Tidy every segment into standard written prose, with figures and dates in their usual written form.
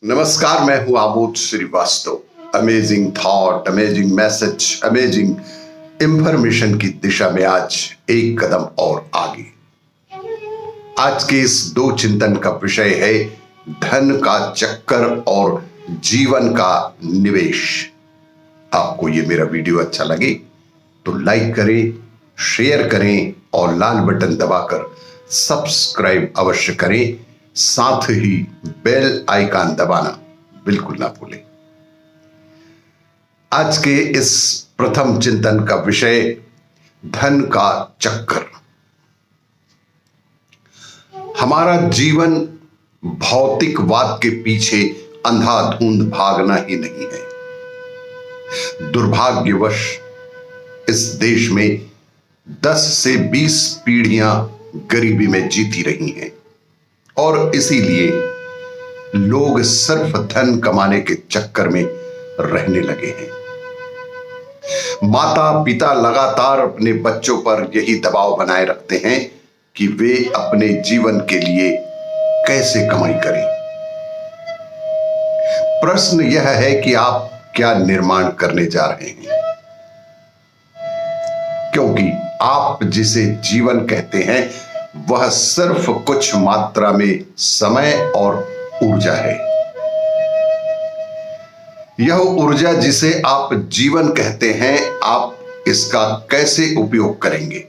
नमस्कार, मैं हूं Amod Shrivastava. Amazing thought, amazing message, amazing information की दिशा में आज एक कदम और आगे। आज के इस दो चिंतन का विषय है धन का चक्कर और जीवन का निवेश। आपको ये मेरा वीडियो अच्छा लगे तो लाइक करें, शेयर करें और लाल बटन दबाकर सब्सक्राइब अवश्य करें। साथ ही बेल आइकन दबाना बिल्कुल ना भूलें। आज के इस प्रथम चिंतन का विषय धन का चक्कर। हमारा जीवन भौतिकवाद के पीछे अंधाधुंध भागना ही नहीं है। दुर्भाग्यवश इस देश में 10 से 20 पीढ़ियां गरीबी में जीती रही हैं और इसीलिए लोग सिर्फ धन कमाने के चक्कर में रहने लगे हैं। माता पिता लगातार अपने बच्चों पर यही दबाव बनाए रखते हैं कि वे अपने जीवन के लिए कैसे कमाई करें। प्रश्न यह है कि आप क्या निर्माण करने जा रहे हैं, क्योंकि आप जिसे जीवन कहते हैं वह सिर्फ कुछ मात्रा में समय और ऊर्जा है। यह ऊर्जा जिसे आप जीवन कहते हैं, आप इसका कैसे उपयोग करेंगे?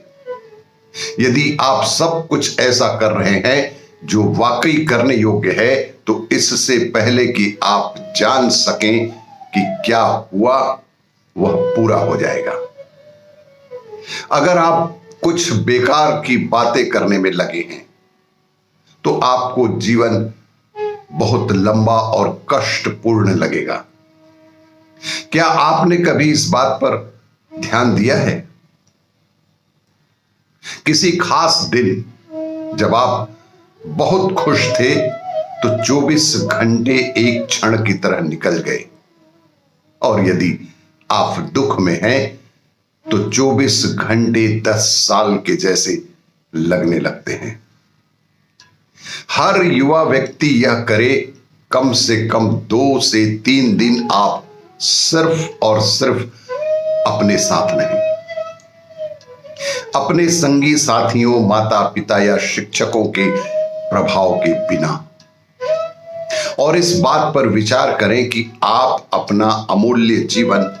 यदि आप सब कुछ ऐसा कर रहे हैं जो वाकई करने योग्य है, तो इससे पहले कि आप जान सकें कि क्या हुआ, वह पूरा हो जाएगा। अगर आप कुछ बेकार की बातें करने में लगे हैं तो आपको जीवन बहुत लंबा और कष्टपूर्ण लगेगा। क्या आपने कभी इस बात पर ध्यान दिया है? किसी खास दिन जब आप बहुत खुश थे तो 24 घंटे एक क्षण की तरह निकल गए, और यदि आप दुख में हैं तो 24 घंटे 10 साल के जैसे लगने लगते हैं। हर युवा व्यक्ति यह करे, कम से कम 2 से 3 दिन आप सिर्फ और सिर्फ अपने साथ नहीं, अपने संगी साथियों, माता पिता या शिक्षकों के प्रभाव के बिना, और इस बात पर विचार करें कि आप अपना अमूल्य जीवन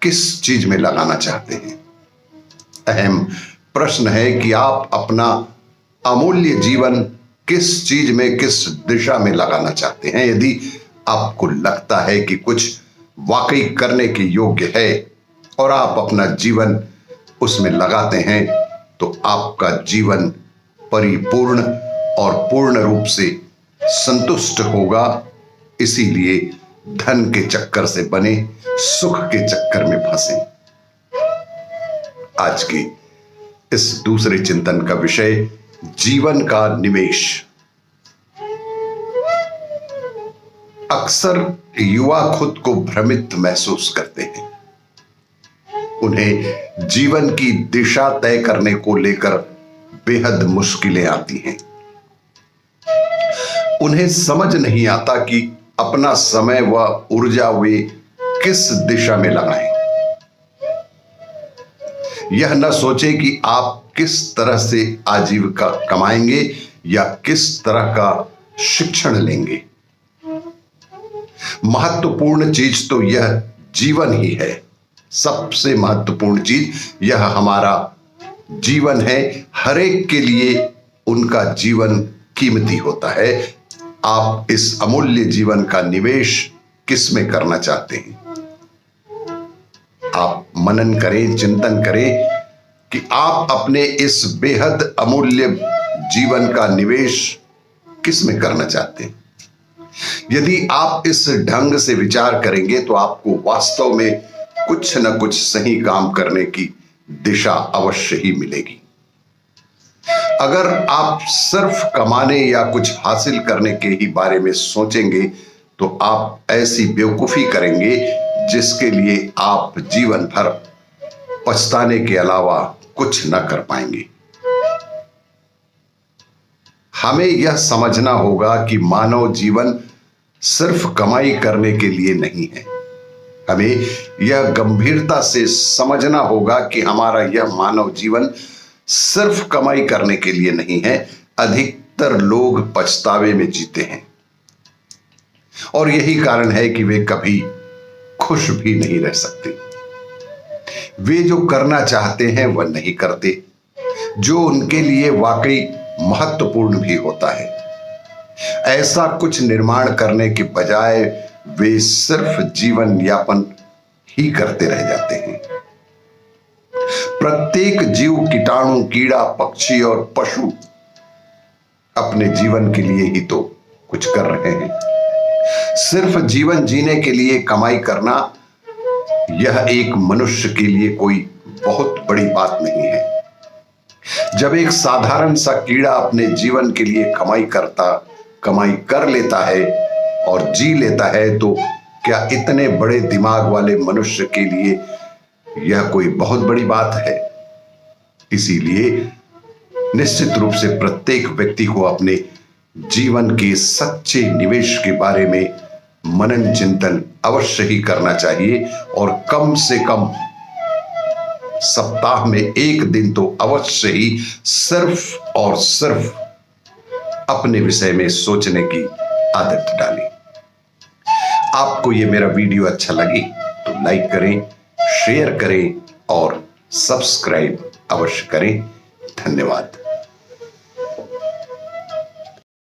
किस चीज में लगाना चाहते हैं। अहम प्रश्न है कि आप अपना अमूल्य जीवन किस चीज में, किस दिशा में लगाना चाहते हैं। यदि आपको लगता है कि कुछ वाकई करने के योग्य है और आप अपना जीवन उसमें लगाते हैं, तो आपका जीवन परिपूर्ण और पूर्ण रूप से संतुष्ट होगा। इसीलिए धन के चक्कर से बने, सुख के चक्कर में फंसे। आज के इस दूसरे चिंतन का विषय जीवन का निवेश। अक्सर युवा खुद को भ्रमित महसूस करते हैं। उन्हें जीवन की दिशा तय करने को लेकर बेहद मुश्किलें आती हैं। उन्हें समझ नहीं आता कि अपना समय व ऊर्जा वे किस दिशा में लगाएं। यह न सोचे कि आप किस तरह से आजीविका कमाएंगे या किस तरह का शिक्षण लेंगे। महत्वपूर्ण चीज तो यह जीवन ही है। सबसे महत्वपूर्ण चीज यह हमारा जीवन है। हर एक के लिए उनका जीवन कीमती होता है। आप इस अमूल्य जीवन का निवेश किस में करना चाहते हैं? आप मनन करें, चिंतन करें कि आप अपने इस बेहद अमूल्य जीवन का निवेश किस में करना चाहते हैं। यदि आप इस ढंग से विचार करेंगे तो आपको वास्तव में कुछ न कुछ सही काम करने की दिशा अवश्य ही मिलेगी। अगर आप सिर्फ कमाने या कुछ हासिल करने के ही बारे में सोचेंगे तो आप ऐसी बेवकूफी करेंगे जिसके लिए आप जीवन भर पछताने के अलावा कुछ न कर पाएंगे। हमें यह समझना होगा कि मानव जीवन सिर्फ कमाई करने के लिए नहीं है। हमें यह गंभीरता से समझना होगा कि हमारा यह मानव जीवन सिर्फ कमाई करने के लिए नहीं है। अधिकतर लोग पछतावे में जीते हैं और यही कारण है कि वे कभी खुश भी नहीं रह सकते। वे जो करना चाहते हैं वह नहीं करते, जो उनके लिए वाकई महत्वपूर्ण भी होता है। ऐसा कुछ निर्माण करने के बजाय वे सिर्फ जीवन यापन ही करते रह जाते हैं। प्रत्येक जीव, कीटाणु, कीड़ा, पक्षी और पशु अपने जीवन के लिए ही तो कुछ कर रहे हैं। सिर्फ जीवन जीने के लिए कमाई करना यह एक मनुष्य के लिए कोई बहुत बड़ी बात नहीं है। जब एक साधारण सा कीड़ा अपने जीवन के लिए कमाई कर लेता है और जी लेता है, तो क्या इतने बड़े दिमाग वाले मनुष्य के लिए यह कोई बहुत बड़ी बात है? इसीलिए निश्चित रूप से प्रत्येक व्यक्ति को अपने जीवन के सच्चे निवेश के बारे में मनन चिंतन अवश्य ही करना चाहिए और कम से कम सप्ताह में एक दिन तो अवश्य ही सिर्फ और सिर्फ अपने विषय में सोचने की आदत डालें। आपको यह मेरा वीडियो अच्छा लगे तो लाइक करें, शेयर करें और सब्सक्राइब अवश्य करें। धन्यवाद।